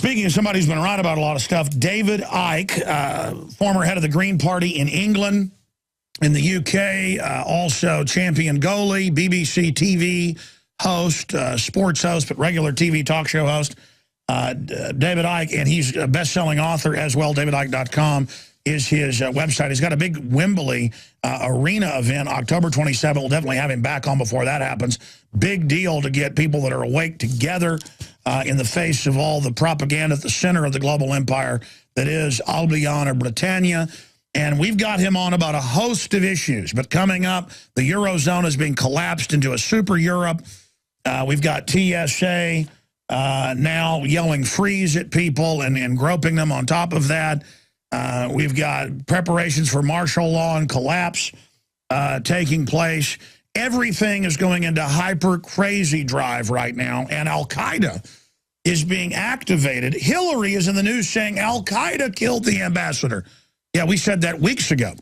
Speaking of somebody who's been right about a lot of stuff, David Icke, former head of the Green Party in England, in the UK, also champion goalie, BBC TV host, sports host, but regular TV talk show host, David Icke, and he's a best-selling author as well. DavidIcke.com is his website. He's got a big Wembley arena event, October 27th. We'll definitely have him back on before that happens. Big deal to get people that are awake together in the face of all the propaganda at the center of the global empire that is Albion or Britannia. And we've got him on about a host of issues. But coming up, the Eurozone is being collapsed into a super Europe. We've got TSA now yelling freeze at people and groping them on top of that. We've got preparations for martial law and collapse taking place. Everything is going into hyper crazy drive right now, and Al-Qaeda is being activated. Hillary is in the news saying Al-Qaeda killed the ambassador. Yeah, we said that weeks ago.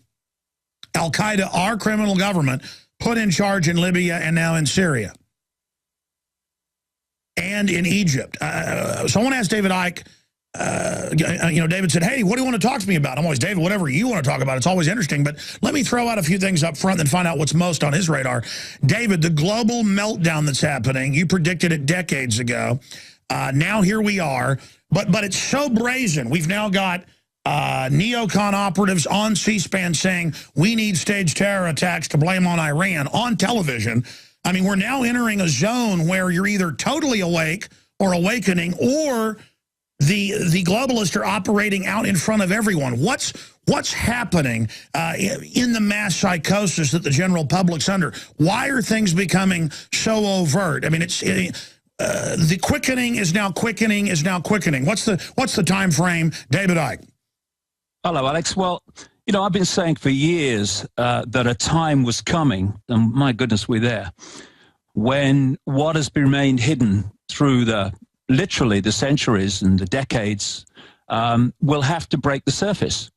Al-Qaeda, our criminal government, put in charge in Libya and now in Syria. And in Egypt. Someone asked David Icke, David said, hey, what do you want to talk to me about? I'm always, David, whatever you want to talk about. It's always interesting. But let me throw out a few things up front and find out what's most on his radar. David, the global meltdown that's happening, you predicted it decades ago. Now here we are. But it's so brazen. We've now got neocon operatives on C-SPAN saying we need staged terror attacks to blame on Iran on television. I mean, we're now entering a zone where you're either totally awake or awakening, or the globalists are operating out in front of everyone. What's happening in the mass psychosis that the general public's under? Why are things becoming so overt? I mean, the quickening is now quickening is now quickening. What's the time frame, David Icke? Hello, Alex. Well, you know, I've been saying for years that a time was coming, and my goodness, we're there, when what has remained hidden through literally the centuries and the decades will have to break the surface.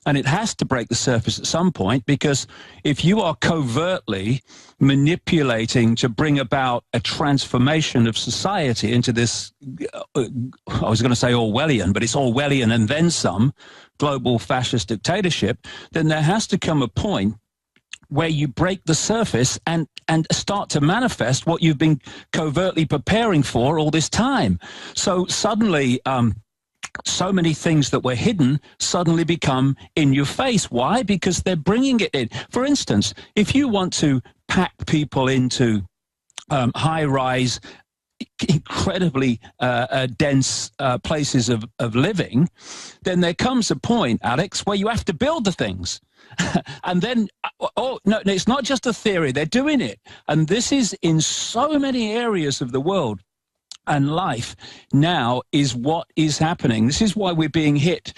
And it has to break the surface at some point, because if you are covertly manipulating to bring about a transformation of society into this, I was going to say Orwellian, but it's Orwellian and then some, global fascist dictatorship, then there has to come a point where you break the surface and start to manifest what you've been covertly preparing for all this time. So suddenly, so many things that were hidden suddenly become in your face. Why? Because they're bringing it in. For instance, if you want to pack people into high-rise, incredibly dense places of living, then there comes a point, Alex, where you have to build the things. And then, oh, no, it's not just a theory. They're doing it. And this is in so many areas of the world. And life now is what is happening. This is why we're being hit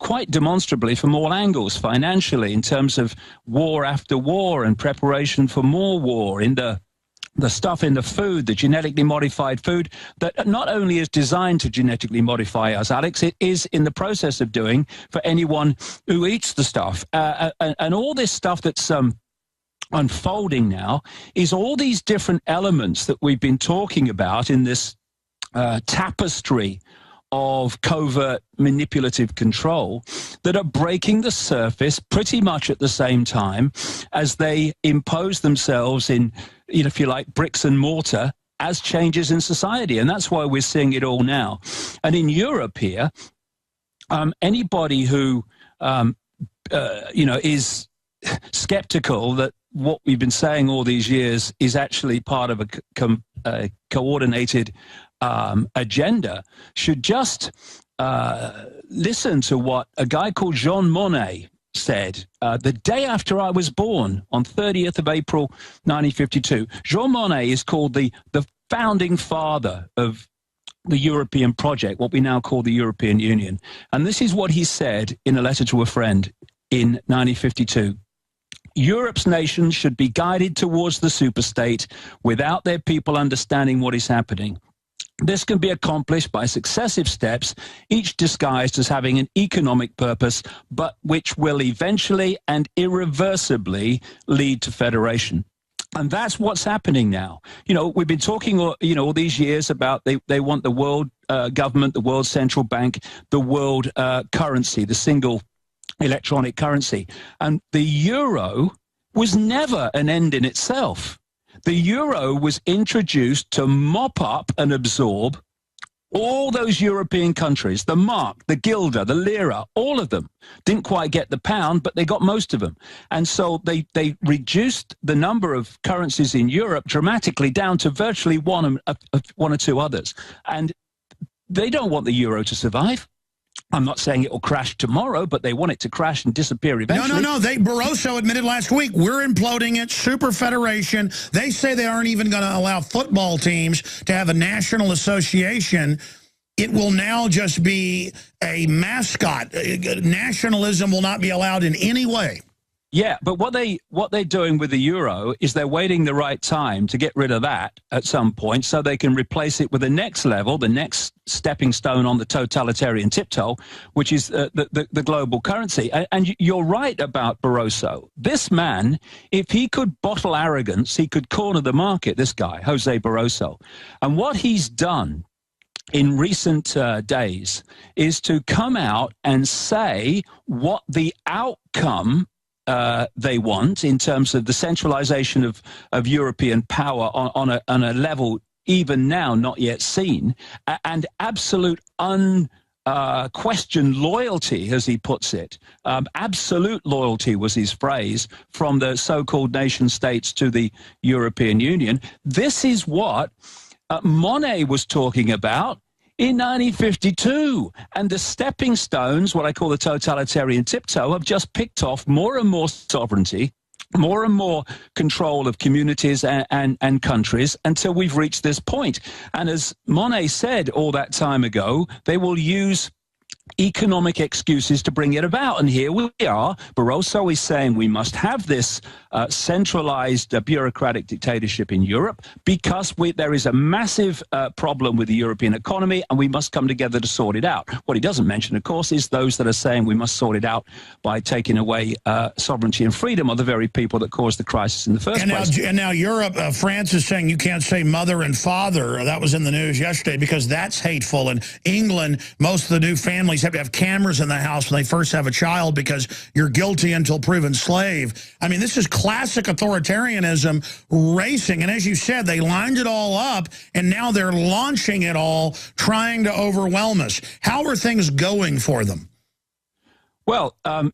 quite demonstrably from all angles, financially, in terms of war after war and preparation for more war, in the stuff in the food, the genetically modified food that not only is designed to genetically modify us, Alex, it is in the process of doing for anyone who eats the stuff. And all this stuff that's unfolding now is all these different elements that we've been talking about in this tapestry of covert manipulative control that are breaking the surface pretty much at the same time as they impose themselves in, you know, if you like, bricks and mortar as changes in society. And that's why we're seeing it all now. And in Europe here, anybody who, is skeptical that what we've been saying all these years is actually part of a coordinated agenda should just listen to what a guy called Jean Monnet said the day after I was born, on 30th of April 1952. Jean Monnet is called the founding father of the European project, what we now call the European Union. And this is what he said in a letter to a friend in 1952. Europe's nations should be guided towards the superstate without their people understanding what is happening. This can be accomplished by successive steps, each disguised as having an economic purpose, but which will eventually and irreversibly lead to federation. And that's what's happening now. You know, we've been talking, all these years about they want the world government, the world central bank, the world currency, the single electronic currency. And the euro was never an end in itself. The euro was introduced to mop up and absorb all those European countries, the mark, the guilder, the lira, all of them. Didn't quite get the pound, but they got most of them. And so they reduced the number of currencies in Europe dramatically down to virtually one or two others. And they don't want the euro to survive. I'm not saying it will crash tomorrow, but they want it to crash and disappear eventually. No. Barroso admitted last week, we're imploding it, super federation. They say they aren't even going to allow football teams to have a national association. It will now just be a mascot. Nationalism will not be allowed in any way. Yeah, but what they're doing with the euro is they're waiting the right time to get rid of that at some point so they can replace it with the next level, the next stepping stone on the totalitarian tiptoe, which is the global currency. And you're right about Barroso. This man, if he could bottle arrogance, he could corner the market, this guy, Jose Barroso. And what he's done in recent days is to come out and say what the outcome they want in terms of the centralization of European power on a level even now not yet seen, and absolute unquestioned loyalty, as he puts it. Absolute loyalty was his phrase, from the so-called nation states to the European Union. This is what Monet was talking about in 1952, and the stepping stones, what I call the totalitarian tiptoe, have just picked off more and more sovereignty, more and more control of communities and countries until we've reached this point. And as Monet said all that time ago, they will use economic excuses to bring it about. And here we are. Barroso is saying we must have this centralized bureaucratic dictatorship in Europe because there is a massive problem with the European economy and we must come together to sort it out. What he doesn't mention, of course, is those that are saying we must sort it out by taking away sovereignty and freedom of the very people that caused the crisis in the first place. And now Europe, France is saying you can't say mother and father. That was in the news yesterday because that's hateful. In England, most of the new families have to have cameras in the house when they first have a child because you're guilty until proven slave. I mean, this is classic authoritarianism racing. And as you said, they lined it all up, and now they're launching it all, trying to overwhelm us. How are things going for them? Well, how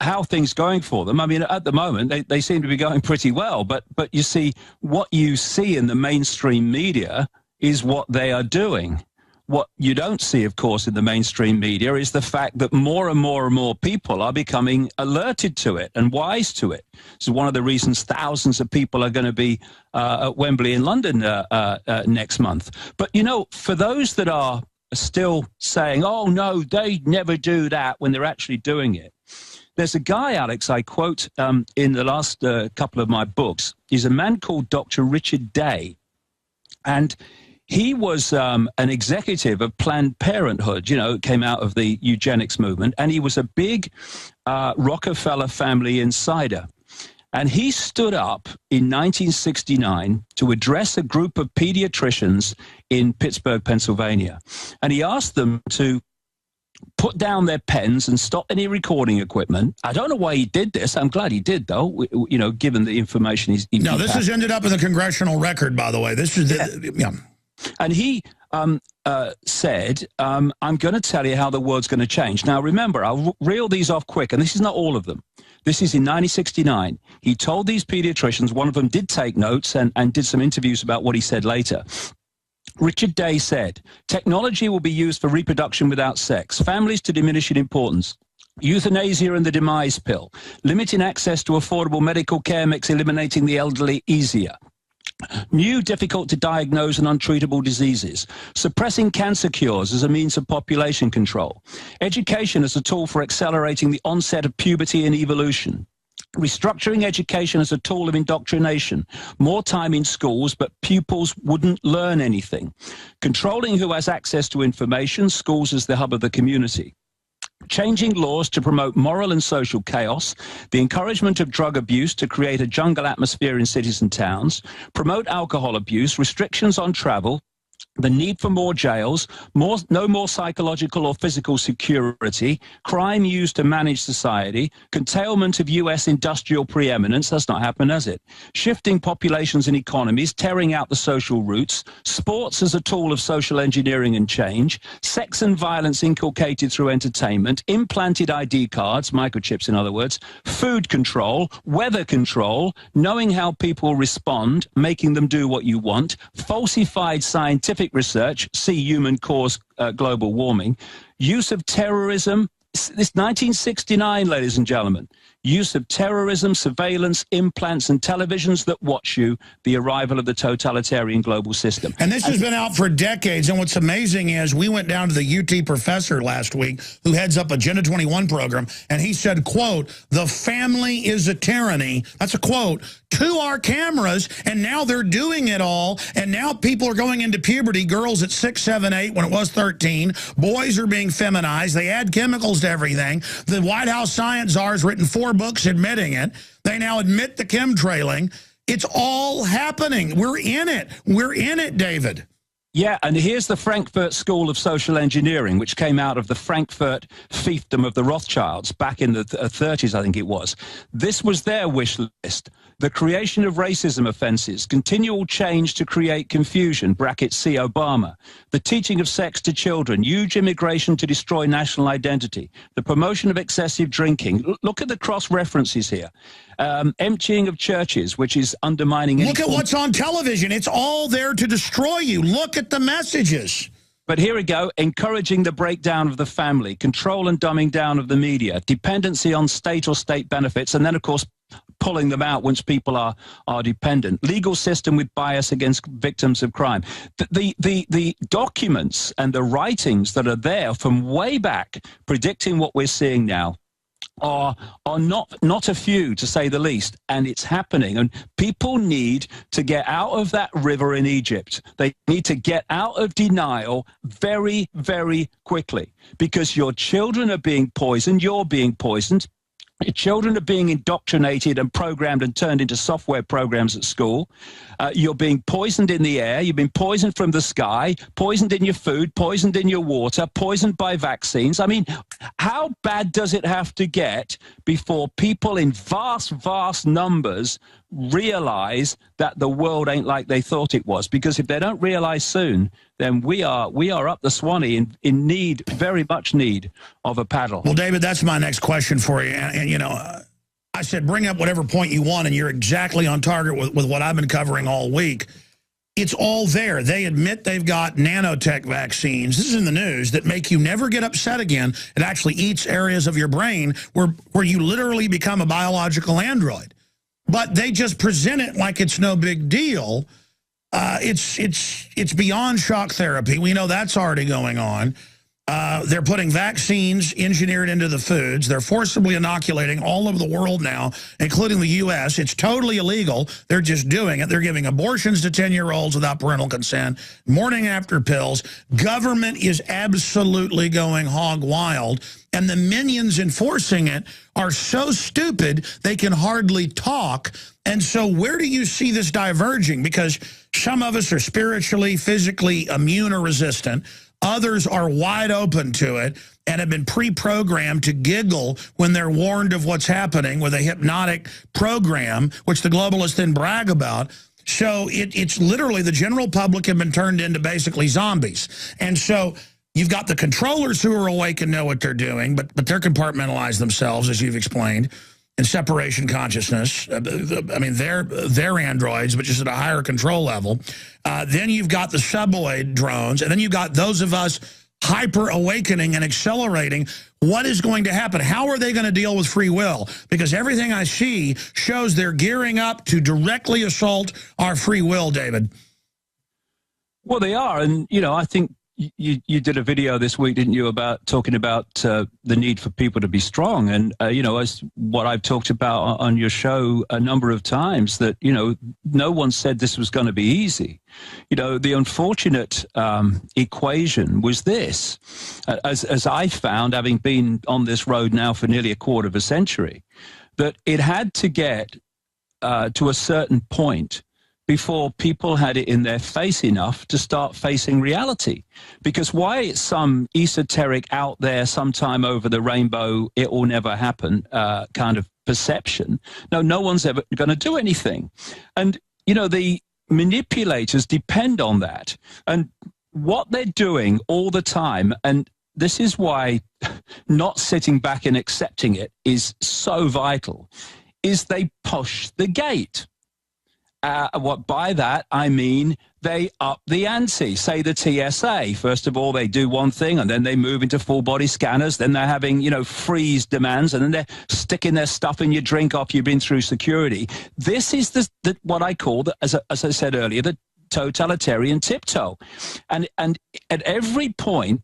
are things going for them? I mean, at the moment, they seem to be going pretty well. But you see, what you see in the mainstream media is what they are doing. What you don't see, of course, in the mainstream media is the fact that more and more people are becoming alerted to it and wise to it. This is one of the reasons thousands of people are going to be at Wembley in London next month. But, you know, for those that are still saying, oh, no, they never do that when they're actually doing it, there's a guy, Alex, I quote in the last couple of my books. He's a man called Dr. Richard Day. And he was an executive of Planned Parenthood, you know, came out of the eugenics movement, and he was a big Rockefeller family insider. And he stood up in 1969 to address a group of pediatricians in Pittsburgh, Pennsylvania. And he asked them to put down their pens and stop any recording equipment. I don't know why he did this. I'm glad he did, though, you know, given the information he's... No, this has ended up in the congressional record, by the way. This is... yeah. And he said, I'm going to tell you how the world's going to change. Now, remember, I'll reel these off quick, and this is not all of them. This is in 1969. He told these pediatricians, one of them did take notes and did some interviews about what he said later. Richard Day said, technology will be used for reproduction without sex, families to diminish in importance, euthanasia and the demise pill, limiting access to affordable medical care makes eliminating the elderly easier. New difficult to diagnose and untreatable diseases, suppressing cancer cures as a means of population control, education as a tool for accelerating the onset of puberty and evolution, restructuring education as a tool of indoctrination, more time in schools but pupils wouldn't learn anything, controlling who has access to information, schools as the hub of the community. changing laws to promote moral and social chaos, the encouragement of drug abuse to create a jungle atmosphere in cities and towns, promote alcohol abuse, restrictions on travel, the need for more jails, no more psychological or physical security, crime used to manage society, curtailment of U.S. industrial preeminence, that's not happened, has it? Shifting populations and economies, tearing out the social roots, sports as a tool of social engineering and change, sex and violence inculcated through entertainment, implanted ID cards, microchips in other words, food control, weather control, knowing how people respond, making them do what you want, falsified scientific research, see human cause global warming, use of terrorism. This 1969, ladies and gentlemen, use of terrorism, surveillance, implants, and televisions that watch you, the arrival of the totalitarian global system. And this has been out for decades, and what's amazing is we went down to the UT professor last week who heads up Agenda 21 program, and he said, quote, "The family is a tyranny." That's a quote to our cameras, and now they're doing it all, and now people are going into puberty, girls at 6, 7, 8 when it was 13, boys are being feminized, they add chemicals to everything. The White House science czar has written 4 books admitting it. They now admit the chemtrailing. It's all happening. We're in it. We're in it, David. Yeah, and here's the Frankfurt School of Social Engineering, which came out of the Frankfurt fiefdom of the Rothschilds back in the 30s, I think it was. This was their wish list. The creation of racism offenses, continual change to create confusion, brackets see Obama, the teaching of sex to children, huge immigration to destroy national identity, the promotion of excessive drinking. Look at the cross-references here. Emptying of churches, which is undermining... Look at what's on television. It's all there to destroy you. Look at the messages. But here we go, encouraging the breakdown of the family, control and dumbing down of the media, dependency on state or state benefits, and then, of course, pulling them out once people are dependent. Legal system with bias against victims of crime. The documents and the writings that are there from way back predicting what we're seeing now are not a few, to say the least, and it's happening. And people need to get out of that river in Egypt. They need to get out of denial very, very quickly, because your children are being poisoned, you're being poisoned. Your children are being indoctrinated and programmed and turned into software programs at school. You're being poisoned in the air. You've been poisoned from the sky, poisoned in your food, poisoned in your water, poisoned by vaccines. I mean, how bad does it have to get before people in vast, vast numbers realize that the world ain't like they thought it was? Because if they don't realize soon, then we are up the Swanee in need, very much need of a paddle. Well, David, that's my next question for you. And you know, I said bring up whatever point you want, and you're exactly on target with what I've been covering all week. It's all there. They admit they've got nanotech vaccines. This is in the news that make you never get upset again. It actually eats areas of your brain where you literally become a biological android. But they just present it like it's no big deal. It's beyond shock therapy. We know that's already going on. They're putting vaccines engineered into the foods. They're forcibly inoculating all over the world now, including the U.S. It's totally illegal. They're just doing it. They're giving abortions to 10-year-olds without parental consent, morning after pills. Government is absolutely going hog wild, and the minions enforcing it are so stupid they can hardly talk. And so where do you see this diverging? Because some of us are spiritually, physically immune or resistant. Others are wide open to it and have been pre-programmed to giggle when they're warned of what's happening with a hypnotic program, which the globalists then brag about. So it's literally the general public have been turned into basically zombies. And so you've got the controllers who are awake and know what they're doing, but they're compartmentalized themselves, as you've explained, in separation consciousness. I mean, they're androids, but just at a higher control level. Then you've got the suboid drones, and then you've got those of us hyper-awakening and accelerating. What is going to happen? How are they going to deal with free will? Because everything I see shows they're gearing up to directly assault our free will, David. Well, they are, and, you know, I think you did a video this week, didn't you, about talking about the need for people to be strong. And, as what I've talked about on your show a number of times, that, no one said this was going to be easy. The unfortunate equation was this, as I found, having been on this road now for nearly a quarter of a century, that it had to get to a certain point before people had it in their face enough to start facing reality. Because why it's some esoteric out there sometime over the rainbow, it will never happen kind of perception. No one's ever going to do anything. And, the manipulators depend on that. And what they're doing all the time, and this is why not sitting back and accepting it is so vital, is they push the gate. What by that I mean they up the ante. Say the TSA. First of all, they do one thing, and then they move into full body scanners. Then they're having freeze demands, and then they're sticking their stuff in your drink after you've been through security. This is the what I call, as I said earlier, the totalitarian tiptoe, and at every point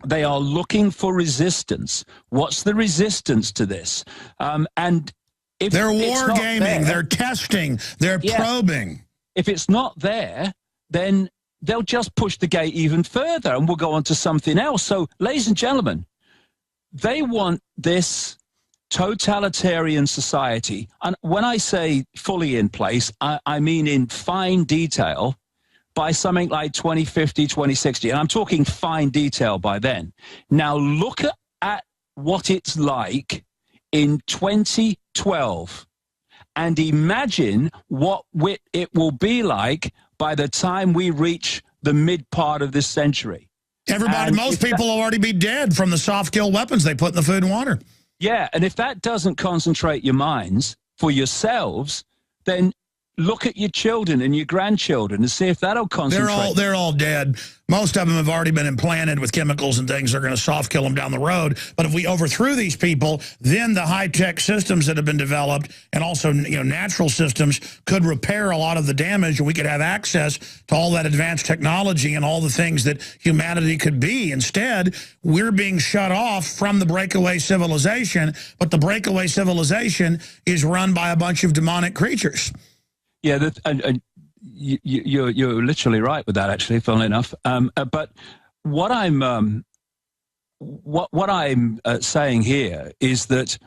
they are looking for resistance. What's the resistance to this? And if they're war gaming, they're testing, they're probing. If it's not there, then they'll just push the gate even further, and we'll go on to something else. So, ladies and gentlemen, they want this totalitarian society. And when I say fully in place, I mean in fine detail by something like 2050, 2060. And I'm talking fine detail by then. Now, look at what it's like in 2012 and imagine what it will be like by the time we reach the mid part of this century. Most people will already be dead from the soft kill weapons they put in the food and water. Yeah, and if that doesn't concentrate your minds for yourselves, then look at your children and your grandchildren and see if that'll concentrate. They're all dead. Most of them have already been implanted with chemicals and things that are going to soft kill them down the road. But if we overthrew these people, then the high-tech systems that have been developed and also natural systems could repair a lot of the damage, and we could have access to all that advanced technology and all the things that humanity could be. Instead, we're being shut off from the breakaway civilization, but the breakaway civilization is run by a bunch of demonic creatures. Yeah, and you're literally right with that, actually, funnily enough. But what I'm saying here is that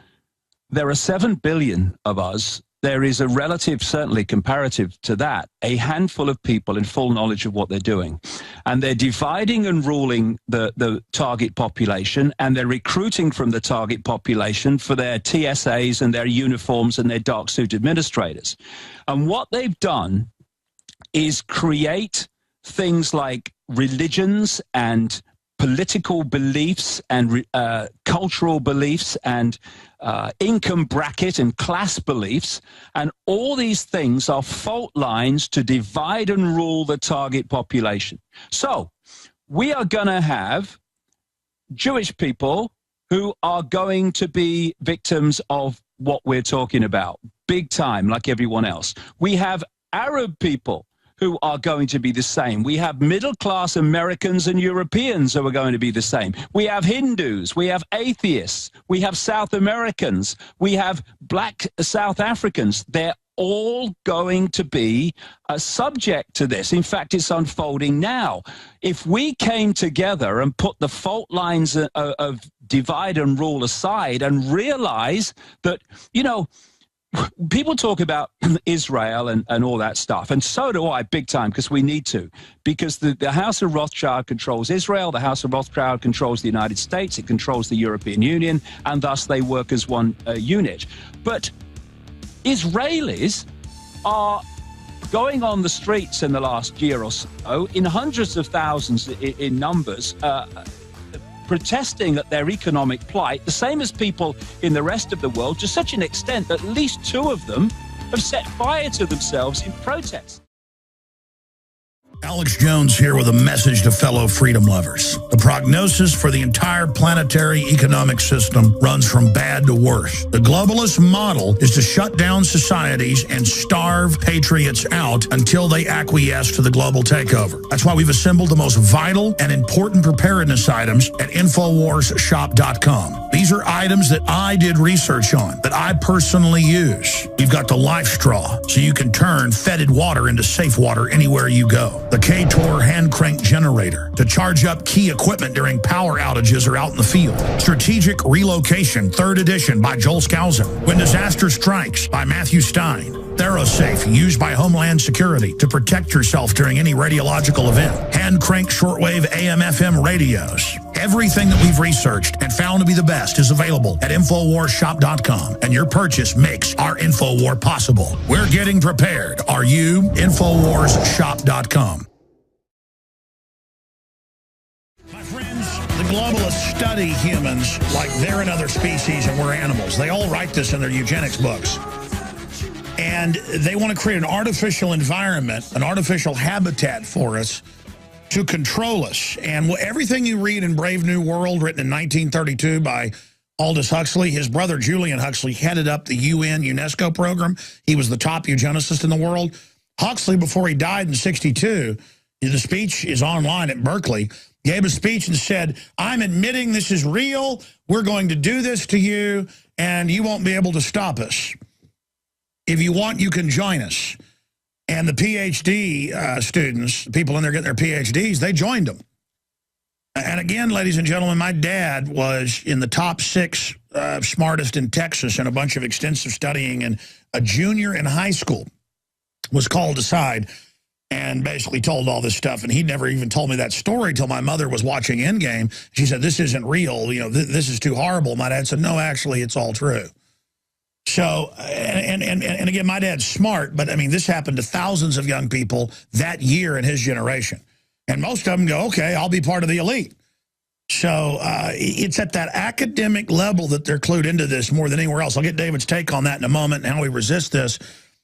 there are 7 billion of us. There is a relative, certainly comparative to that, a handful of people in full knowledge of what they're doing. And they're dividing and ruling the target population, and they're recruiting from the target population for their TSAs and their uniforms and their dark suit administrators. And what they've done is create things like religions and political beliefs and cultural beliefs and income bracket and class beliefs, and all these things are fault lines to divide and rule the target population. So we are going to have Jewish people who are going to be victims of what we're talking about, big time, like everyone else. We have Arab people who are going to be the same. We have middle-class Americans and Europeans who are going to be the same. We have Hindus, we have atheists, we have South Americans, we have black South Africans. They're all going to be subject to this. In fact, it's unfolding now. If we came together and put the fault lines of divide and rule aside and realize that, people talk about Israel and all that stuff, and so do I, big time, because we need to. Because the House of Rothschild controls Israel, the House of Rothschild controls the United States, it controls the European Union, and thus they work as one unit. But Israelis are going on the streets in the last year or so, in hundreds of thousands in numbers, protesting at their economic plight, the same as people in the rest of the world, to such an extent that at least 2 of them have set fire to themselves in protest. Alex Jones here with a message to fellow freedom lovers. The prognosis for the entire planetary economic system runs from bad to worse. The globalist model is to shut down societies and starve patriots out until they acquiesce to the global takeover. That's why we've assembled the most vital and important preparedness items at InfoWarsShop.com. These are items that I did research on, that I personally use. You've got the life straw, so you can turn fetid water into safe water anywhere you go. The K-Tor hand crank generator to charge up key equipment during power outages or out in the field. Strategic Relocation, 3rd edition by Joel Skousen. When Disaster Strikes by Matthew Stein. ThyroSafe, used by Homeland Security to protect yourself during any radiological event. Hand crank shortwave AM/FM radios. Everything that we've researched and found to be the best is available at InfoWarsShop.com, and your purchase makes our InfoWar possible. We're getting prepared. Are you? InfoWarsShop.com. My friends, the globalists study humans like they're another species and we're animals. They all write this in their eugenics books. And they want to create an artificial environment, an artificial habitat for us to control us. And everything you read in Brave New World, written in 1932 by Aldous Huxley, his brother Julian Huxley headed up the UN UNESCO program. He was the top eugenicist in the world. Huxley, before he died in '62, the speech is online at Berkeley, gave a speech and said, I'm admitting this is real. We're going to do this to you, and you won't be able to stop us. If you want, you can join us. And the PhD students, people in there getting their PhDs, they joined them. And again, ladies and gentlemen, my dad was in the top 6 smartest in Texas in a bunch of extensive studying, and a junior in high school was called aside and basically told all this stuff. And he'd never even told me that story till my mother was watching Endgame. She said, this isn't real. You know, this is too horrible. My dad said, no, actually, it's all true. So, and again, my dad's smart, but I mean, this happened to thousands of young people that year in his generation. And most of them go, okay, I'll be part of the elite. So it's at that academic level that they're clued into this more than anywhere else. I'll get David's take on that in a moment and how we resist this.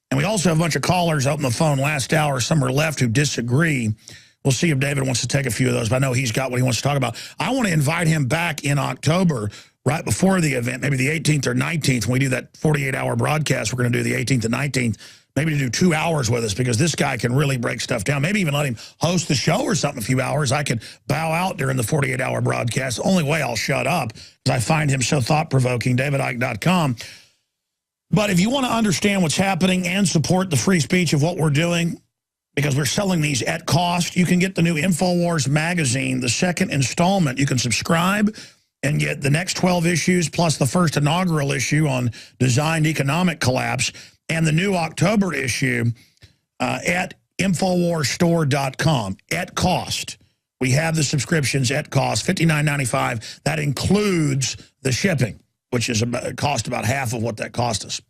And we also have a bunch of callers out on the phone last hour. Some are left who disagree. We'll see if David wants to take a few of those, but I know he's got what he wants to talk about. I want to invite him back in October, right before the event, maybe the 18th or 19th, when we do that 48-hour broadcast. We're going to do the 18th and 19th, maybe to do 2 hours with us, because this guy can really break stuff down. Maybe even let him host the show or something a few hours. I could bow out during the 48-hour broadcast. The only way I'll shut up is I find him so thought-provoking, davidicke.com. But if you want to understand what's happening and support the free speech of what we're doing, because we're selling these at cost, you can get the new InfoWars magazine, the 2nd installment. You can subscribe and get the next 12 issues plus the first inaugural issue on designed economic collapse, and the new October issue at InfoWarsStore.com at cost. We have the subscriptions at cost, $59.95. That includes the shipping, which is cost about half of what that cost us.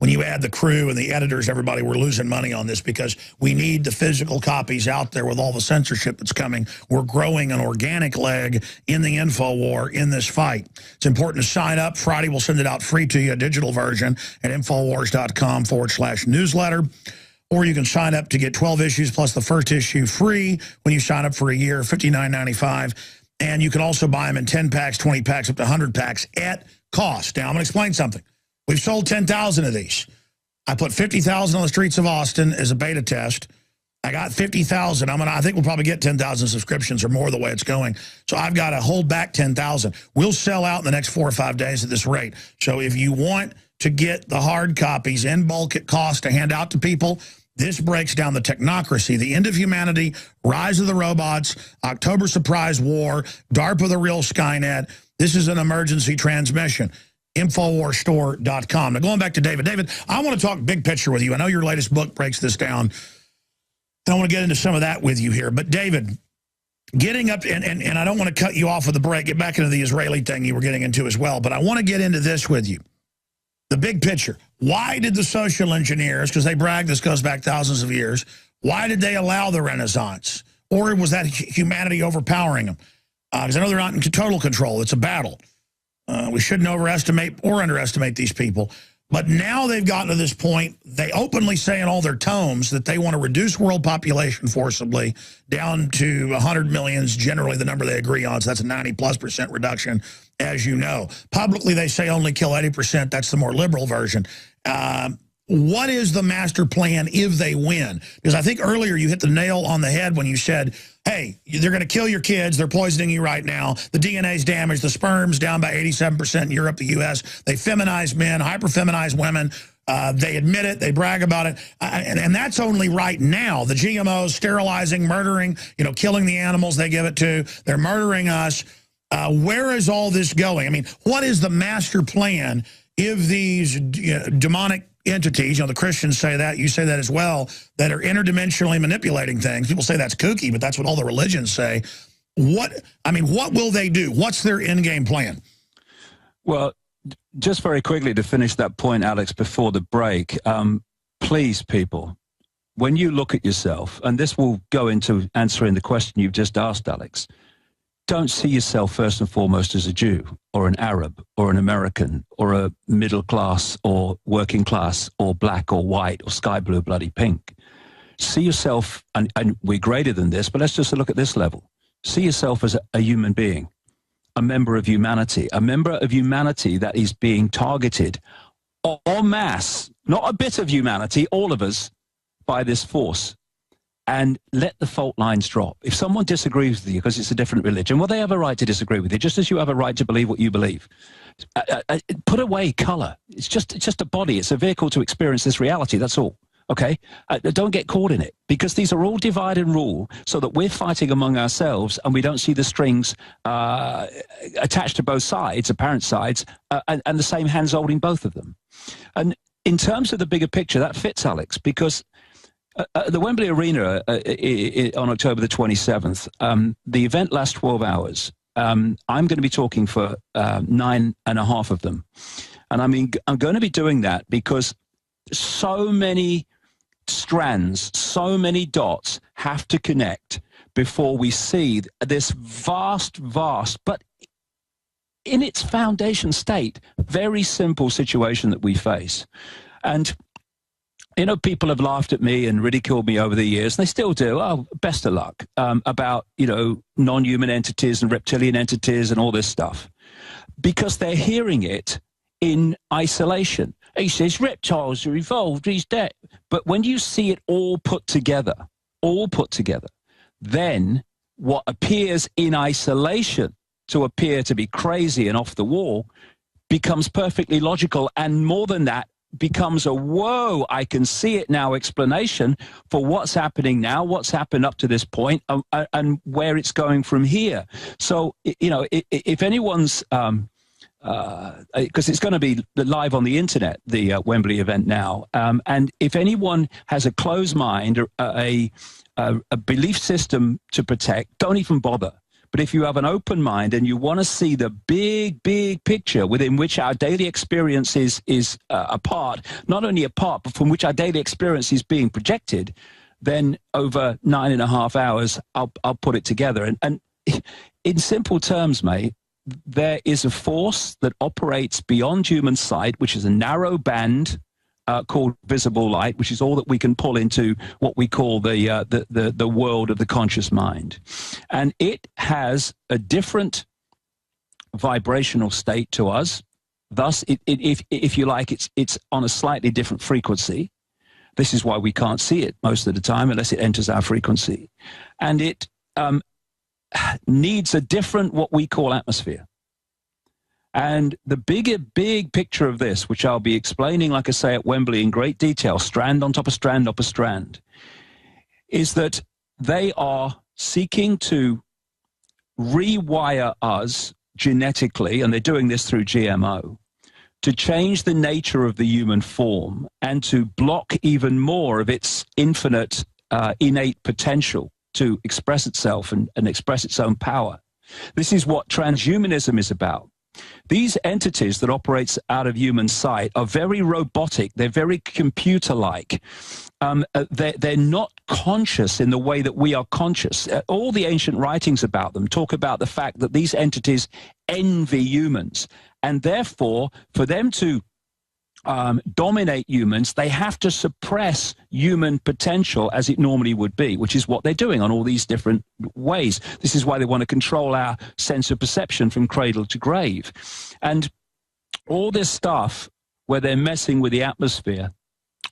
When you add the crew and the editors, everybody, we're losing money on this because we need the physical copies out there with all the censorship that's coming. We're growing an organic leg in the InfoWar in this fight. It's important to sign up. Friday, we'll send it out free to you, a digital version at InfoWars.com/newsletter. Or you can sign up to get 12 issues plus the first issue free when you sign up for a year, $59.95. And you can also buy them in 10 packs, 20 packs, up to 100 packs at cost. Now, I'm going to explain something. We've sold 10,000 of these. I put 50,000 on the streets of Austin as a beta test. I got 50,000. I think we'll probably get 10,000 subscriptions or more the way it's going. So I've got to hold back 10,000. We'll sell out in the next 4 or 5 days at this rate. So if you want to get the hard copies in bulk at cost to hand out to people, this breaks down the technocracy, the end of humanity, rise of the robots, October surprise war, DARPA the real Skynet. This is an emergency transmission. InfoWarsStore.com. Now, going back to David. David, I want to talk big picture with you. I know your latest book breaks this down. I want to get into some of that with you here. But, David, getting up, and I don't want to cut you off with the break, get back into the Israeli thing you were getting into as well, but I want to get into this with you. The big picture. Why did the social engineers, because they brag this goes back thousands of years, why did they allow the Renaissance? Or was that humanity overpowering them? Because I know they're not in total control. It's a battle. We shouldn't overestimate or underestimate these people. But now they've gotten to this point, they openly say in all their tomes that they want to reduce world population forcibly down to 100 million is generally the number they agree on. So that's a 90+% reduction, as you know. Publicly, they say only kill 80%. That's the more liberal version. What is the master plan if they win? Because I think earlier you hit the nail on the head when you said, hey, they're going to kill your kids. They're poisoning you right now. The DNA's damaged. The sperm's down by 87% in Europe, the U.S. They feminize men, hyper-feminize women. They admit it. They brag about it. And that's only right now. The GMOs sterilizing, murdering, killing the animals they give it to. They're murdering us. Where is all this going? I mean, what is the master plan if these demonic entities, the Christians say that, you say that as well, that are interdimensionally manipulating things? People say that's kooky, but that's what all the religions say. What will they do? What's their end game plan? Well, just very quickly to finish that point, Alex, before the break, please, people, when you look at yourself, and this will go into answering the question you've just asked, Alex, don't see yourself first and foremost as a Jew or an Arab or an American or a middle class or working class or black or white or sky blue, bloody pink. See yourself, and we're greater than this, but let's just look at this level. See yourself as a human being, a member of humanity that is being targeted en masse, not a bit of humanity, all of us, by this force. And let the fault lines drop. If someone disagrees with you because it's a different religion, well, they have a right to disagree with you, just as you have a right to believe what you believe. Put away color. It's just a body. It's a vehicle to experience this reality. That's all. Okay? Don't get caught in it, because these are all divide and rule so that we're fighting among ourselves and we don't see the strings attached to both sides, apparent sides, and the same hands holding both of them. And in terms of the bigger picture, that fits, Alex, because the Wembley Arena on October the 27th, the event lasts 12 hours. I'm going to be talking for 9.5 of them. And I'm going to be doing that because so many strands, so many dots have to connect before we see this vast, but in its foundation state, very simple situation that we face. And people have laughed at me and ridiculed me over the years, and they still do. Oh, best of luck, about, non-human entities and reptilian entities and all this stuff, because they're hearing it in isolation. He says reptiles are evolved, he's dead. But when you see it all put together, then what appears in isolation to appear to be crazy and off the wall becomes perfectly logical, and more than that, becomes a whoa, I can see it now explanation for what's happening now, what's happened up to this point, and where it's going from here. So, if anyone's, because it's going to be live on the internet, the Wembley event now, and if anyone has a closed mind, a belief system to protect, don't even bother. But if you have an open mind and you want to see the big picture within which our daily experience is a part, not only a part, but from which our daily experience is being projected, then over 9.5 hours, I'll put it together. And in simple terms, mate, there is a force that operates beyond human sight, which is a narrow band called visible light, which is all that we can pull into what we call the world of the conscious mind. And it has a different vibrational state to us. Thus, if you like, it's on a slightly different frequency. This is why we can't see it most of the time unless it enters our frequency. And it needs a different, what we call, atmosphere. And the big picture of this, which I'll be explaining, like I say, at Wembley in great detail, strand on top of strand, up a strand, is that they are seeking to rewire us genetically, and they're doing this through GMO, to change the nature of the human form and to block even more of its infinite, innate potential to express itself and express its own power. This is what transhumanism is about. These entities that operate out of human sight are very robotic. They're very computer-like. They're not conscious in the way that we are conscious. All the ancient writings about them talk about the fact that these entities envy humans. And therefore, for them to dominate humans, they have to suppress human potential as it normally would be, which is what they're doing on all these different ways. This is why they want to control our sense of perception from cradle to grave. And all this stuff where they're messing with the atmosphere,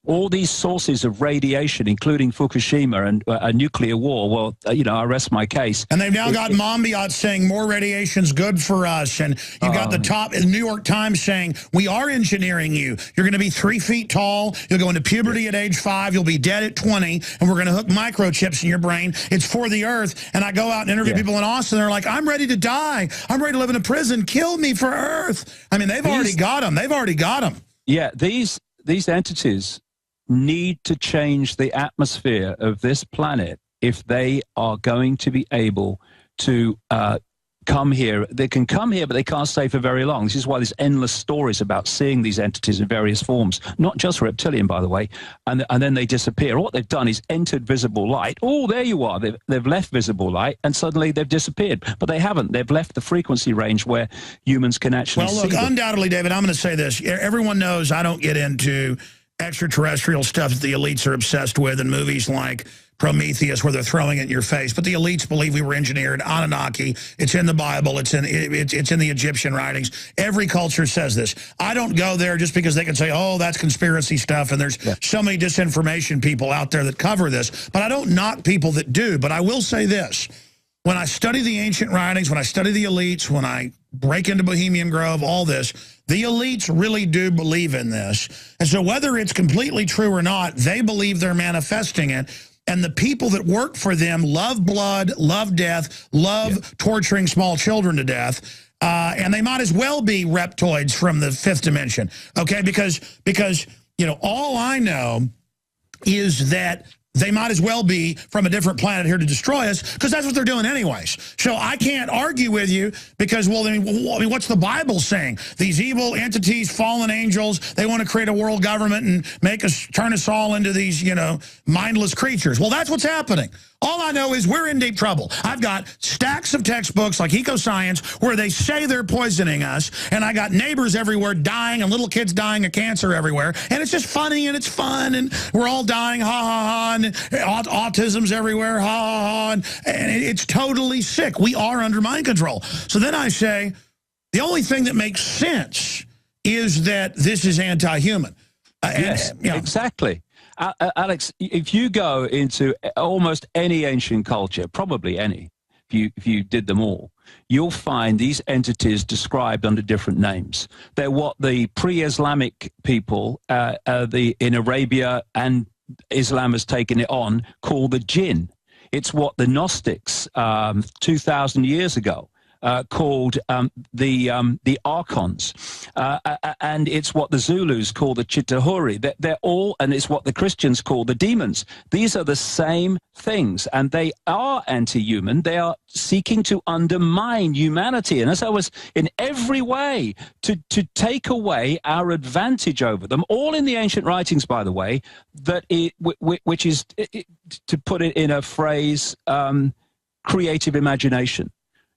all these sources of radiation, including Fukushima and a nuclear war, well, I rest my case. And they've now got Monbiot saying more radiation's good for us. And you've got the top, the New York Times saying, we are engineering you. You're going to be 3 feet tall. You'll go into puberty at age 5. You'll be dead at 20. And we're going to hook microchips in your brain. It's for the earth. And I go out and interview people in Austin. They're like, I'm ready to die. I'm ready to live in a prison. Kill me for Earth. I mean, they've already got them. They've already got them. Yeah, these entities need to change the atmosphere of this planet if they are going to be able to come here. They can come here, but they can't stay for very long. This is why there's endless stories about seeing these entities in various forms, not just reptilian, by the way, and then they disappear. What they've done is entered visible light. Oh, there you are. They've left visible light, and suddenly they've disappeared. But they haven't. They've left the frequency range where humans can actually see them. Undoubtedly, David, I'm going to say this. Everyone knows I don't get into extraterrestrial stuff that the elites are obsessed with in movies like Prometheus, where they're throwing it in your face. But the elites believe we were engineered. Anunnaki, it's in the Bible, it's in the Egyptian writings. Every culture says this. I don't go there just because they can say, oh, that's conspiracy stuff, and there's so many disinformation people out there that cover this. But I don't knock people that do. But I will say this. When I study the ancient writings, when I study the elites, when I break into Bohemian Grove, all this, the elites really do believe in this. And so whether it's completely true or not, they believe they're manifesting it. And the people that work for them love blood, love death, love torturing small children to death. And they might as well be reptoids from the 5th dimension. Okay, because all I know is that they might as well be from a different planet here to destroy us, because that's what they're doing anyways. So I can't argue with you because, well, I mean, what's the Bible saying? These evil entities, fallen angels, they want to create a world government and turn us all into these, mindless creatures. Well, that's what's happening. All I know is we're in deep trouble. I've got stacks of textbooks like Ecoscience where they say they're poisoning us, and I got neighbors everywhere dying and little kids dying of cancer everywhere, and it's just funny and it's fun, and we're all dying, ha, ha, ha, and autism's everywhere, ha, ha, ha, and it's totally sick. We are under mind control. So then I say, the only thing that makes sense is that this is anti-human. Yes, exactly. Alex, if you go into almost any ancient culture, probably any, if you did them all, you'll find these entities described under different names. They're what the pre-Islamic people in Arabia, and Islam has taken it on, call the jinn. It's what the Gnostics 2,000 years ago called the archons, and it's what the Zulus call the Chitahuri. They're all, and it's what the Christians call the demons. These are the same things, and they are anti-human. They are seeking to undermine humanity, and as I was in every way to take away our advantage over them. All in the ancient writings, by the way, which is, to put it in a phrase, creative imagination.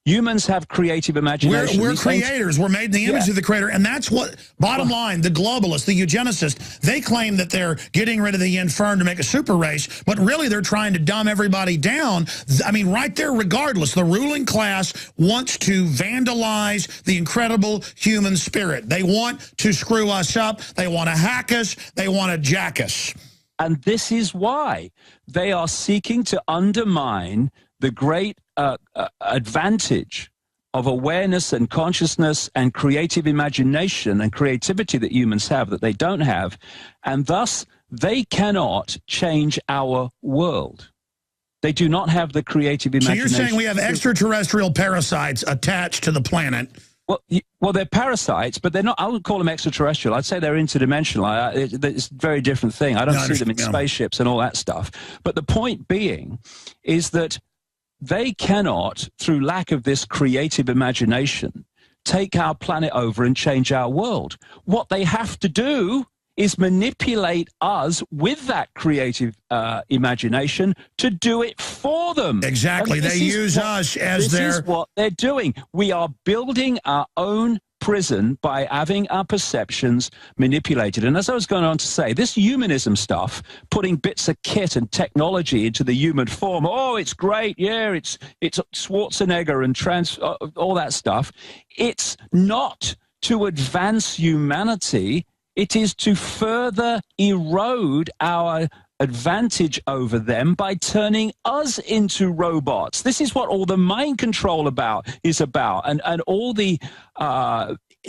Humans have creative imagination. We're creators. We're made in the image of the creator. And that's what, bottom line, the globalists, the eugenicists, they claim that they're getting rid of the infirm to make a super race, but really they're trying to dumb everybody down. I mean, right there, regardless, the ruling class wants to vandalize the incredible human spirit. They want to screw us up. They want to hack us. They want to jack us. And this is why they are seeking to undermine the great advantage of awareness and consciousness and creative imagination and creativity that humans have that they don't have, and thus they cannot change our world. They do not have the creative imagination. So you're saying we have extraterrestrial parasites attached to the planet? Well, they're parasites, but they're not. I wouldn't call them extraterrestrial. I'd say they're interdimensional. It's a very different thing. I don't see them in spaceships and all that stuff. But the point being is that they cannot, through lack of this creative imagination, take our planet over and change our world. What they have to do is manipulate us with that creative imagination to do it for them. Exactly. They use us as their... This is what they're doing. We are building our own prison by having our perceptions manipulated. And as I was going on to say, this humanism stuff, putting bits of kit and technology into the human form, oh, it's great, yeah, it's Schwarzenegger and all that stuff. It's not to advance humanity. It is to further erode our advantage over them by turning us into robots. This is what all the mind control is about, and all the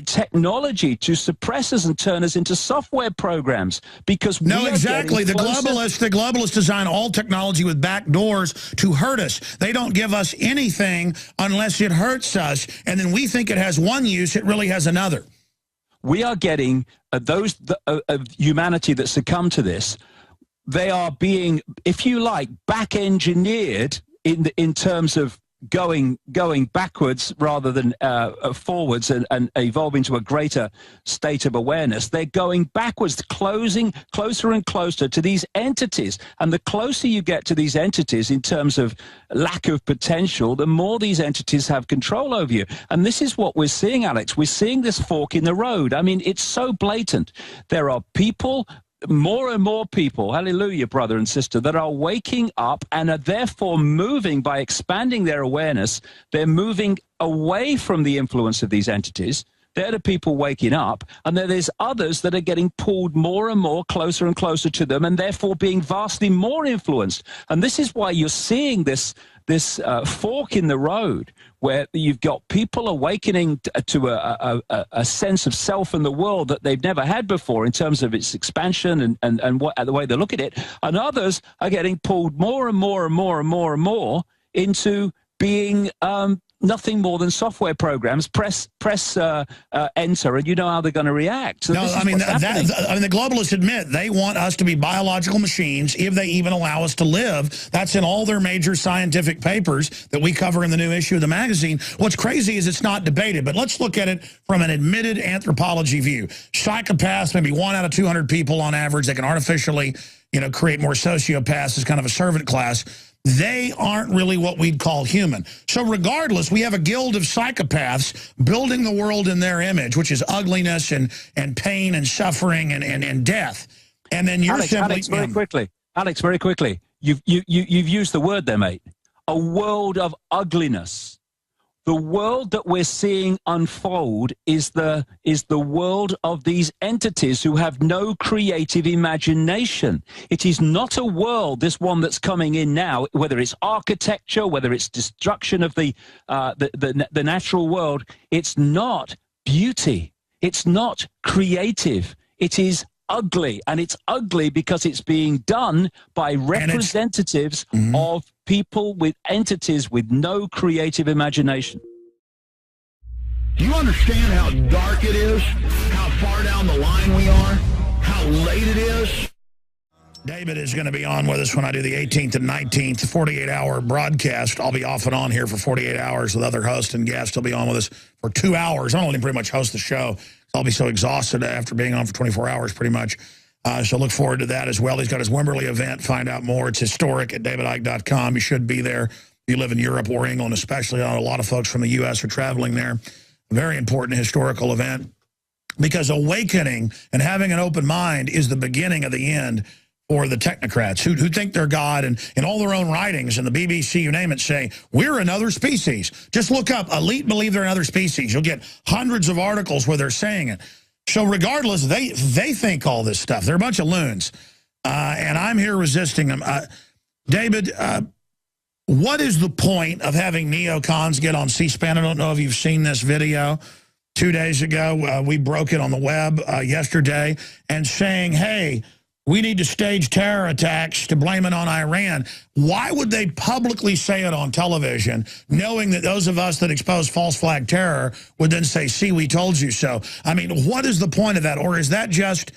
technology to suppress us and turn us into software programs. Because no, exactly. The globalists design all technology with back doors to hurt us. They don't give us anything unless it hurts us, and then we think it has one use. It really has another. We are getting those of humanity that succumb to this. They are being, if you like, back-engineered in terms of going backwards rather than forwards and evolving to a greater state of awareness. They're going backwards, closer and closer to these entities. And the closer you get to these entities in terms of lack of potential, the more these entities have control over you. And this is what we're seeing, Alex. We're seeing this fork in the road. I mean, it's so blatant. There are people, more and more people, hallelujah, brother and sister, that are waking up and are therefore moving by expanding their awareness. They're moving away from the influence of these entities. They're the people waking up. And then there's others that are getting pulled more and more closer and closer to them, and therefore being vastly more influenced. And this is why you're seeing this fork in the road, where you've got people awakening to a sense of self and the world that they've never had before in terms of its expansion and the way they look at it. And others are getting pulled more and more and more and more and more into being nothing more than software programs. Press enter, and you know how they're going to react. So no, I mean, the globalists admit they want us to be biological machines if they even allow us to live. That's in all their major scientific papers that we cover in the new issue of the magazine. What's crazy is it's not debated, but let's look at it from an admitted anthropology view. Psychopaths, maybe 1 out of 200 people on average, they can artificially, create more sociopaths as kind of a servant class. They aren't really what we'd call human. So regardless, we have a guild of psychopaths building the world in their image, which is ugliness and pain and suffering and death. And then you're Alex, very quickly. You've used the word there, mate. A world of ugliness. The world that we're seeing unfold is the world of these entities who have no creative imagination. It is not a world, this one that's coming in now, whether it's architecture, whether it's destruction of the natural world. It's not beauty. It's not creative. It is ugly, and it's ugly because it's being done by representatives of people with entities with no creative imagination. Do you understand how dark it is? How far down the line we are? How late it is? David is going to be on with us when I do the 18th and 19th 48-hour broadcast. I'll be off and on here for 48 hours with other hosts and guests. He'll be on with us for 2 hours. I don't only pretty much host the show. I'll be so exhausted after being on for 24 hours pretty much. So look forward to that as well. He's got his Wimberley event. Find out more. It's historic at davidicke.com. You should be there. If you live in Europe or England especially. I know a lot of folks from the U.S. are traveling there. A very important historical event, because awakening and having an open mind is the beginning of the end for the technocrats who think they're God, and in all their own writings, and the BBC, you name it, say, we're another species. Just look up, elite believe they're another species. You'll get hundreds of articles where they're saying it. So regardless, they think all this stuff. They're a bunch of loons. And I'm here resisting them. David, what is the point of having neocons get on C-SPAN? I don't know if you've seen this video. 2 days ago, we broke it on the web yesterday, and saying, hey, we need to stage terror attacks to blame it on Iran. Why would they publicly say it on television, knowing that those of us that expose false flag terror would then say, see, we told you so? I mean, what is the point of that? Or is that just,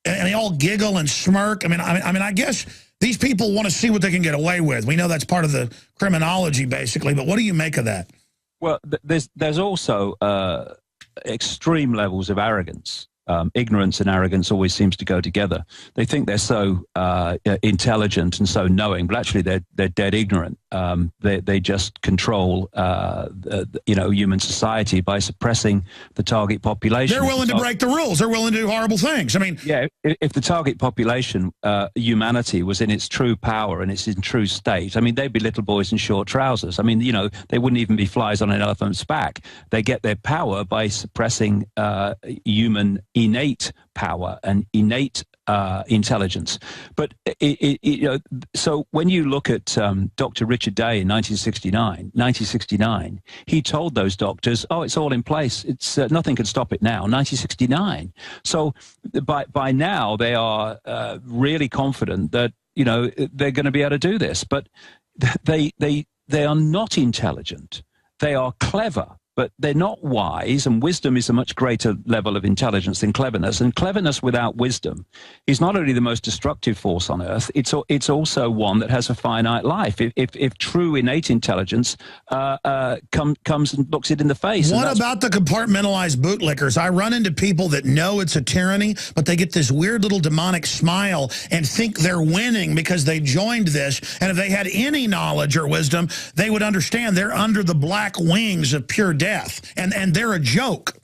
and they all giggle and smirk? I mean, I guess these people want to see what they can get away with. We know that's part of the criminology, basically. But what do you make of that? Well, there's also extreme levels of arrogance. Ignorance and arrogance always seems to go together. They think they're so intelligent and so knowing, but actually they're dead ignorant. They just control, human society by suppressing the target population. They're willing to break the rules. They're willing to do horrible things. I mean, yeah, if the target population, humanity, was in its true power and it's in true state, I mean, they'd be little boys in short trousers. I mean, they wouldn't even be flies on an elephant's back. They get their power by suppressing human innate power and innate intelligence. But so when you look at Dr. Richard Day in 1969, he told those doctors, "Oh, it's all in place. It's nothing can stop it now." 1969. So by now they are really confident that they're going to be able to do this. But they are not intelligent. They are clever, but they're not wise, and wisdom is a much greater level of intelligence than cleverness. And cleverness without wisdom is not only the most destructive force on earth, it's also one that has a finite life. If true innate intelligence comes and looks it in the face. What about the compartmentalized bootlickers? I run into people that know it's a tyranny, but they get this weird little demonic smile and think they're winning because they joined this. And if they had any knowledge or wisdom, they would understand they're under the black wings of pure death, and they're a joke.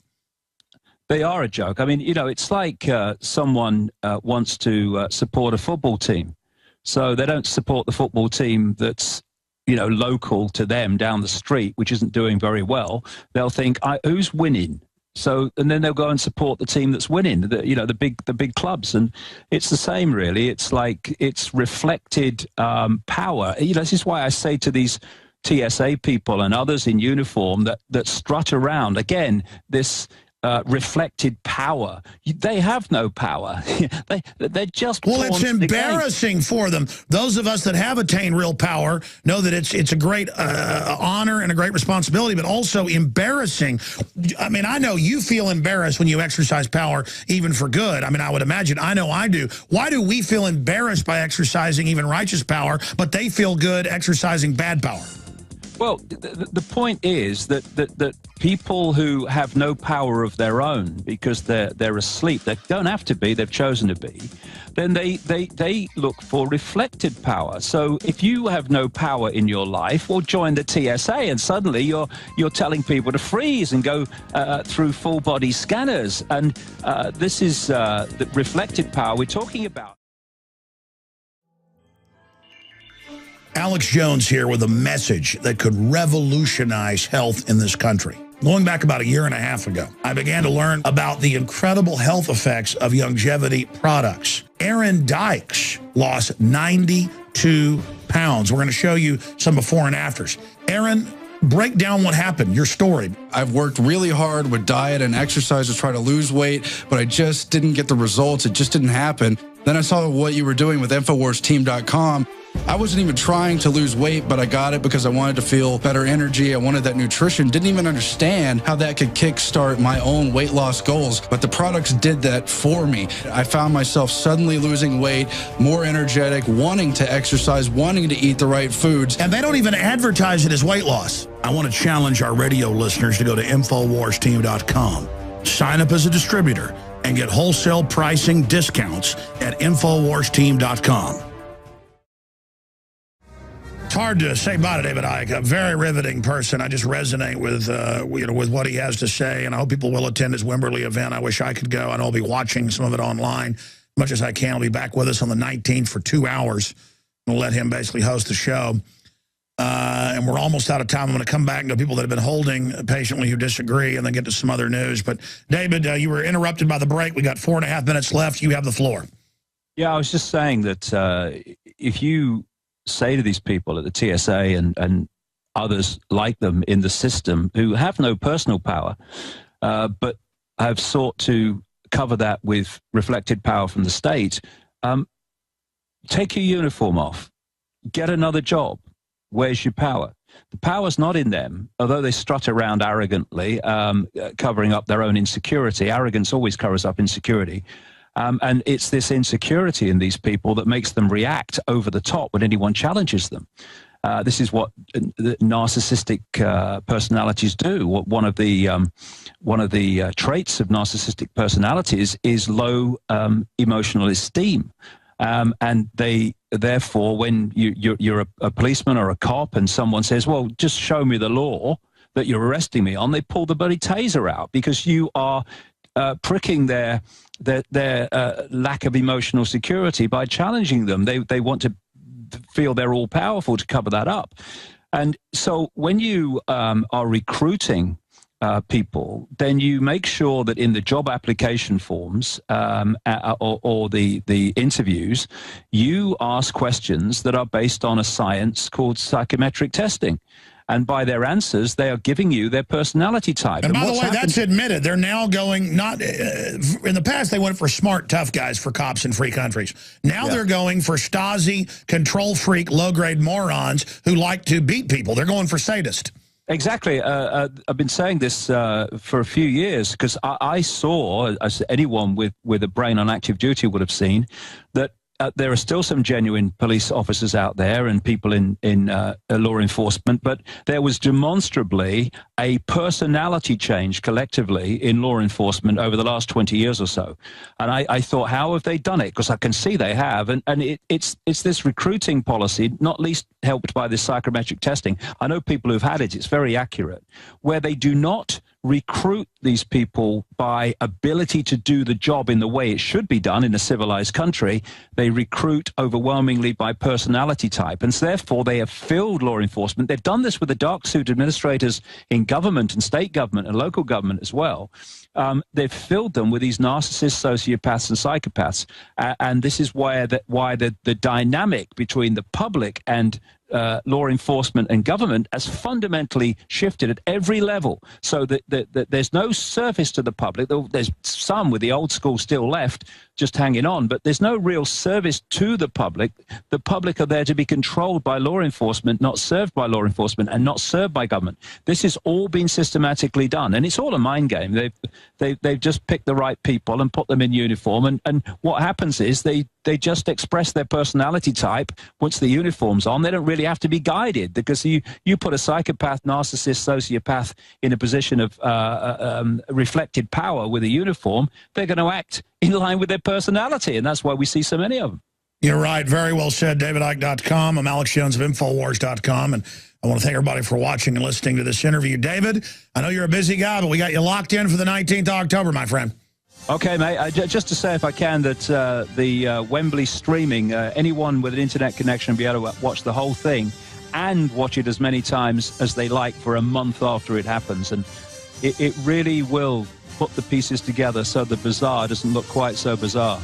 They are a joke. I mean, it's like someone wants to support a football team, so they don't support the football team that's local to them down the street, which isn't doing very well. They'll think, who's winning? So, and then they'll go and support the team that's winning, the big clubs. And it's the same, really. It's like it's reflected power. This is why I say to these TSA people and others in uniform that strut around, again, this reflected power. They have no power. They're just it's embarrassing for them. Those of us that have attained real power know that it's a great honor and a great responsibility, but also embarrassing. I mean, I know you feel embarrassed when you exercise power, even for good. I mean, I would imagine. I know I do. Why do we feel embarrassed by exercising even righteous power, but they feel good exercising bad power? Well, the point is that people who have no power of their own because they're asleep, they don't have to be, they've chosen to be, then they look for reflected power. So if you have no power in your life, well, join the TSA, and suddenly you're telling people to freeze and go through full body scanners. And this is the reflected power we're talking about. Alex Jones here with a message that could revolutionize health in this country. Going back about 1.5 years ago, I began to learn about the incredible health effects of longevity products. Aaron Dykes lost 92 pounds. We're going to show you some before and afters. Aaron, break down what happened, your story. I've worked really hard with diet and exercise to try to lose weight, but I just didn't get the results. It just didn't happen. Then I saw what you were doing with InfoWarsTeam.com. I wasn't even trying to lose weight, but I got it because I wanted to feel better energy. I wanted that nutrition. Didn't even understand how that could kickstart my own weight loss goals. But the products did that for me. I found myself suddenly losing weight, more energetic, wanting to exercise, wanting to eat the right foods. And they don't even advertise it as weight loss. I want to challenge our radio listeners to go to InfoWarsTeam.com, sign up as a distributor, and get wholesale pricing discounts at InfoWarsTeam.com. It's hard to say bye to David Icke, a very riveting person. I just resonate with with what he has to say, and I hope people will attend his Wimberley event. I wish I could go. I know I'll be watching some of it online as much as I can. He'll be back with us on the 19th for 2 hours. We'll let him basically host the show. And we're almost out of time. I'm going to come back and go people that have been holding patiently who disagree and then get to some other news. But, David, you were interrupted by the break. We got 4.5 minutes left. You have the floor. Yeah, I was just saying that if you say to these people at the TSA and others like them in the system who have no personal power, but have sought to cover that with reflected power from the state, take your uniform off, get another job. Where's your power? The power's not in them, although they strut around arrogantly, covering up their own insecurity. Arrogance always covers up insecurity. And it's this insecurity in these people that makes them react over the top when anyone challenges them. This is what narcissistic personalities do. One of the traits of narcissistic personalities is low emotional esteem, and they therefore, when you're a policeman or a cop and someone says, well, just show me the law that you're arresting me on, they pull the bloody taser out because you are pricking their lack of emotional security by challenging them. They want to feel they're all powerful to cover that up. And so when you are recruiting people, then you make sure that in the job application forms or the interviews, you ask questions that are based on a science called psychometric testing. And by their answers, they are giving you their personality type. And by the way, that's admitted. They're now going, not in the past, they went for smart, tough guys for cops in free countries. Now they're going for Stasi, control freak, low-grade morons who like to beat people. They're going for sadist. Exactly. I've been saying this for a few years because I saw, as anyone with a brain on active duty would have seen, that there are still some genuine police officers out there and people in law enforcement, but there was demonstrably a personality change collectively in law enforcement over the last 20 years or so. And I thought, how have they done it? Because I can see they have. And it's this recruiting policy, not least helped by this psychometric testing. I know people who've had it, it's very accurate, where they do not recruit these people by ability to do the job in the way it should be done in a civilized country. They recruit overwhelmingly by personality type, and so therefore they have filled law enforcement. They've done this with the dark suit administrators in government and state government and local government as well. They've filled them with these narcissists, sociopaths, and psychopaths, and this is why the dynamic between the public and law enforcement and government has fundamentally shifted at every level, so that there's no service to the public. There's some with the old school still left, just hanging on, but there's no real service to the public. The public are there to be controlled by law enforcement, not served by law enforcement, and not served by government. This has all been systematically done, and it's all a mind game. They've just picked the right people and put them in uniform, and what happens is they just express their personality type once the uniform's on. They don't really have to be guided, because you put a psychopath, narcissist, sociopath in a position of reflected power with a uniform, they're going to act in line with their personality, and that's why we see so many of them. You're right. Very well said. DavidIcke.com. I'm Alex Jones of Infowars.com, and I want to thank everybody for watching and listening to this interview. David, I know you're a busy guy, but we got you locked in for the 19th of October, my friend. Okay, mate. Just to say, if I can, that the Wembley streaming, anyone with an internet connection will be able to watch the whole thing and watch it as many times as they like for a month after it happens. And it really will put the pieces together so the bazaar doesn't look quite so bizarre.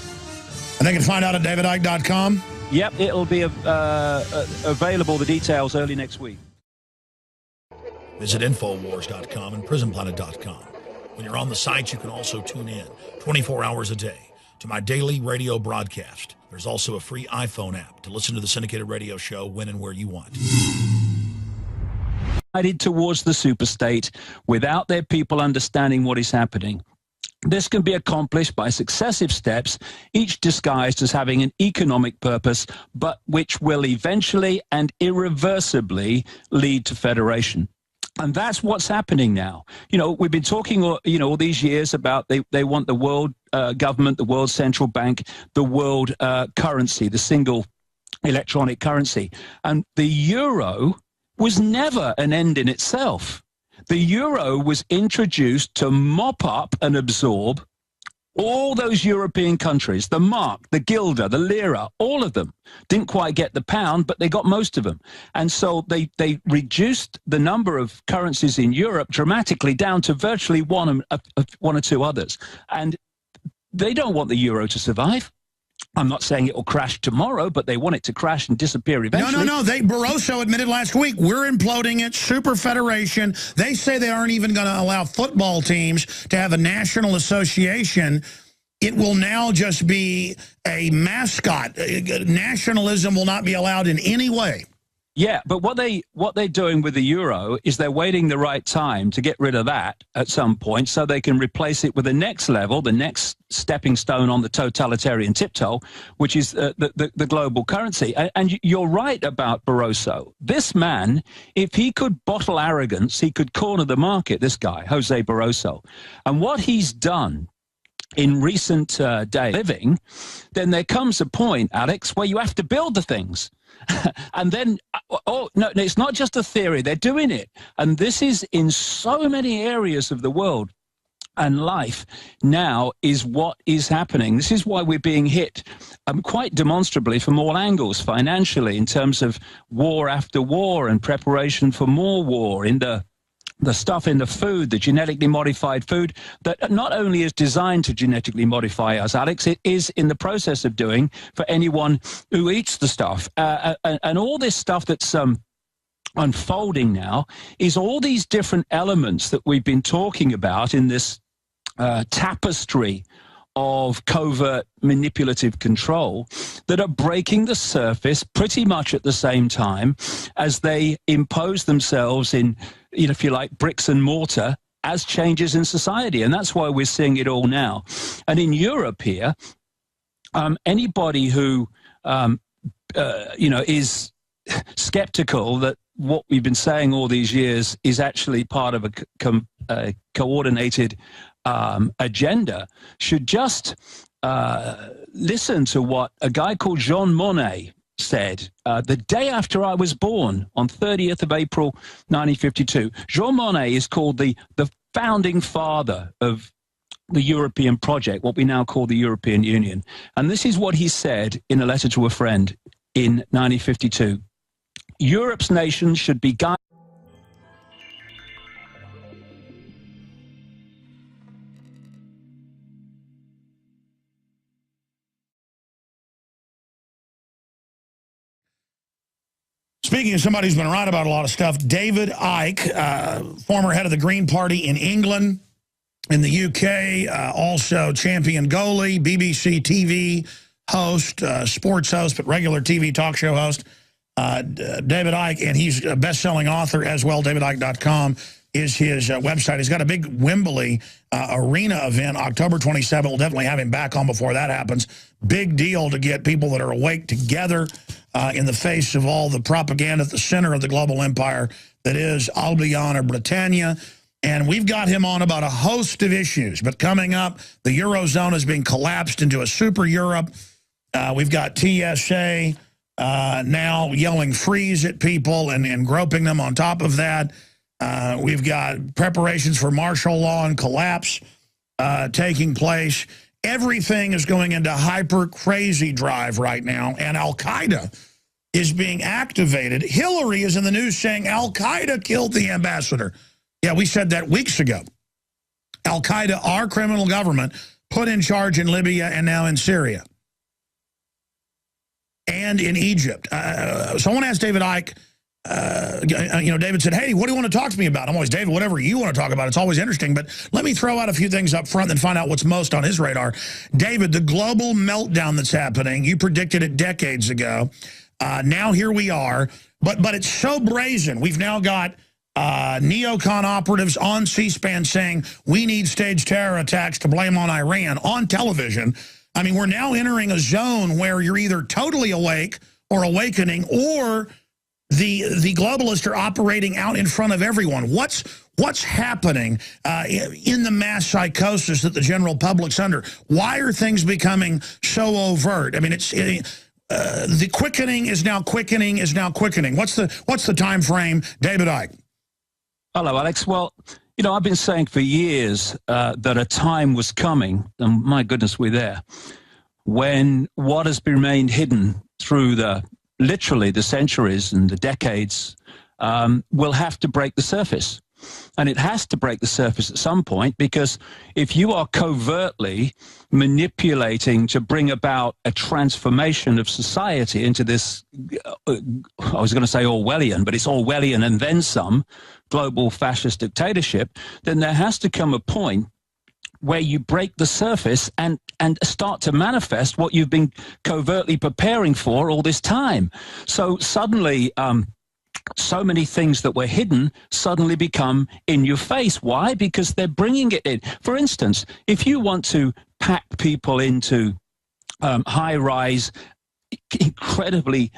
And they can find out at DavidIcke.com? Yep, it'll be available, the details, early next week. Visit Infowars.com and PrisonPlanet.com. When you're on the site, you can also tune in 24 hours a day to my daily radio broadcast. There's also a free iPhone app to listen to the syndicated radio show when and where you want. Headed towards the superstate without their people understanding what is happening. This can be accomplished by successive steps, each disguised as having an economic purpose, but which will eventually and irreversibly lead to federation. And that's what's happening now. You know, we've been talking, all these years about they want the world government, the world central bank, the world currency, the single electronic currency. And the euro was never an end in itself. The euro was introduced to mop up and absorb all those European countries, the mark, the guilder, the lira, all of them. Didn't quite get the pound, but they got most of them. And so they reduced the number of currencies in Europe dramatically down to virtually one or two others. And they don't want the euro to survive. I'm not saying it will crash tomorrow, but they want it to crash and disappear eventually. No. Barroso admitted last week, we're imploding it, super federation. They say they aren't even going to allow football teams to have a national association. It will now just be a mascot. Nationalism will not be allowed in any way. Yeah, but what they're doing with the euro is they're waiting the right time to get rid of that at some point so they can replace it with the next level, the next stepping stone on the totalitarian tiptoe, which is the global currency. And you're right about Barroso. This man, if he could bottle arrogance, he could corner the market, this guy, Jose Barroso. And what he's done in recent day living, then there comes a point, Alex, where you have to build the things. And then, oh, no, it's not just a theory. They're doing it. And this is in so many areas of the world. And life now is what is happening. This is why we're being hit quite demonstrably from all angles, financially, in terms of war after war and preparation for more war, in the stuff in the food, the genetically modified food that not only is designed to genetically modify us, Alex, it is in the process of doing for anyone who eats the stuff. And all this stuff that's unfolding now is all these different elements that we've been talking about in this tapestry of covert manipulative control that are breaking the surface pretty much at the same time as they impose themselves in, you know, if you like, bricks and mortar as changes in society. And that's why we're seeing it all now. And in Europe here, anybody who, you know, is skeptical that what we've been saying all these years is actually part of a coordinated agenda should just listen to what a guy called Jean Monnet said the day after I was born, on 30th of April 1952. Jean Monnet is called the founding father of the European project, what we now call the European Union. And this is what he said in a letter to a friend in 1952. Europe's nations should be guided. Speaking of somebody who's been right about a lot of stuff, David Icke, former head of the Green Party in England, in the UK, also champion goalie, BBC TV host, sports host, but regular TV talk show host, David Icke, and he's a best-selling author as well. DavidIcke.com is his website. He's got a big Wembley arena event, October 27th. We'll definitely have him back on before that happens. Big deal to get people that are awake together in the face of all the propaganda at the center of the global empire that is Albion or Britannia. And we've got him on about a host of issues. But coming up, the Eurozone is being collapsed into a super Europe. We've got TSA now yelling freeze at people and groping them on top of that. We've got preparations for martial law and collapse taking place. Everything is going into hyper crazy drive right now, and Al-Qaeda is being activated. Hillary is in the news saying Al-Qaeda killed the ambassador. Yeah, we said that weeks ago. Al-Qaeda, our criminal government, put in charge in Libya and now in Syria and in Egypt. So I want to ask David Icke, you know, David said, hey, what do you want to talk to me about? I'm always, David, whatever you want to talk about. It's always interesting. But let me throw out a few things up front and find out what's most on his radar. David, the global meltdown that's happening, you predicted it decades ago. Now here we are. But it's so brazen. We've now got neocon operatives on C-SPAN saying we need staged terror attacks to blame on Iran on television. I mean, we're now entering a zone where you're either totally awake or awakening, or the globalists are operating out in front of everyone. What's happening in the mass psychosis that the general public's under? Why are things becoming so overt? I mean, the quickening is now quickening is now quickening. What's the time frame, David Icke? Hello, Alex. Well, you know, I've been saying for years that a time was coming, and my goodness, we're there, when what has remained hidden through literally the centuries and the decades will have to break the surface. And it has to break the surface at some point, because if you are covertly manipulating to bring about a transformation of society into this, I was going to say Orwellian, but it's Orwellian and then some, global fascist dictatorship, then there has to come a point where you break the surface and start to manifest what you've been covertly preparing for all this time. So suddenly, so many things that were hidden suddenly become in your face. Why? Because they're bringing it in. For instance, if you want to pack people into high-rise, incredibly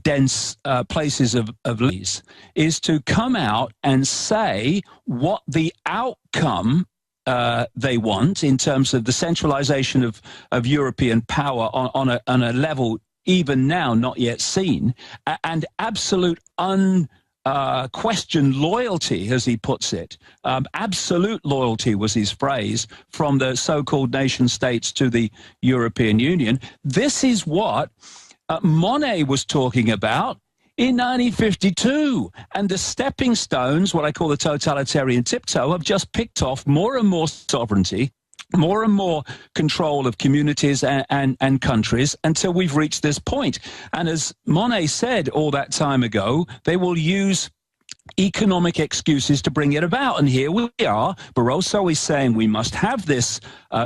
dense places of lease, is to come out and say what the outcome they want in terms of the centralization of European power on a level even now not yet seen, and absolute unquestioned loyalty, as he puts it. Absolute loyalty was his phrase, from the so-called nation states to the European Union. This is what Monet was talking about in 1952. And the stepping stones, what I call the totalitarian tiptoe, have just picked off more and more sovereignty, more and more control of communities and countries, until we've reached this point. And as Monet said all that time ago, they will use economic excuses to bring it about. And here we are. Barroso is saying we must have this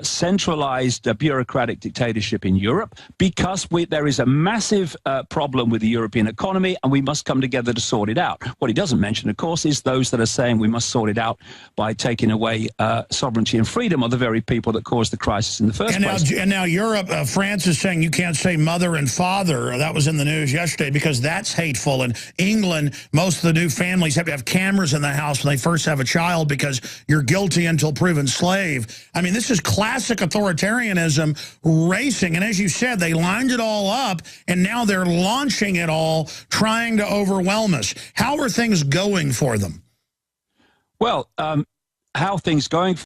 centralized bureaucratic dictatorship in Europe because there is a massive problem with the European economy, and we must come together to sort it out. What he doesn't mention, of course, is those that are saying we must sort it out by taking away sovereignty and freedom of the very people that caused the crisis in the first place. And now Europe, France is saying you can't say mother and father. That was in the news yesterday because that's hateful. In England, most of the new families have to have cameras in the house when they first have a child because you're guilty until proven slave. I mean, this is classic authoritarianism racing. And as you said, they lined it all up, and now they're launching it all, trying to overwhelm us. How are things going for them? Well, how are things going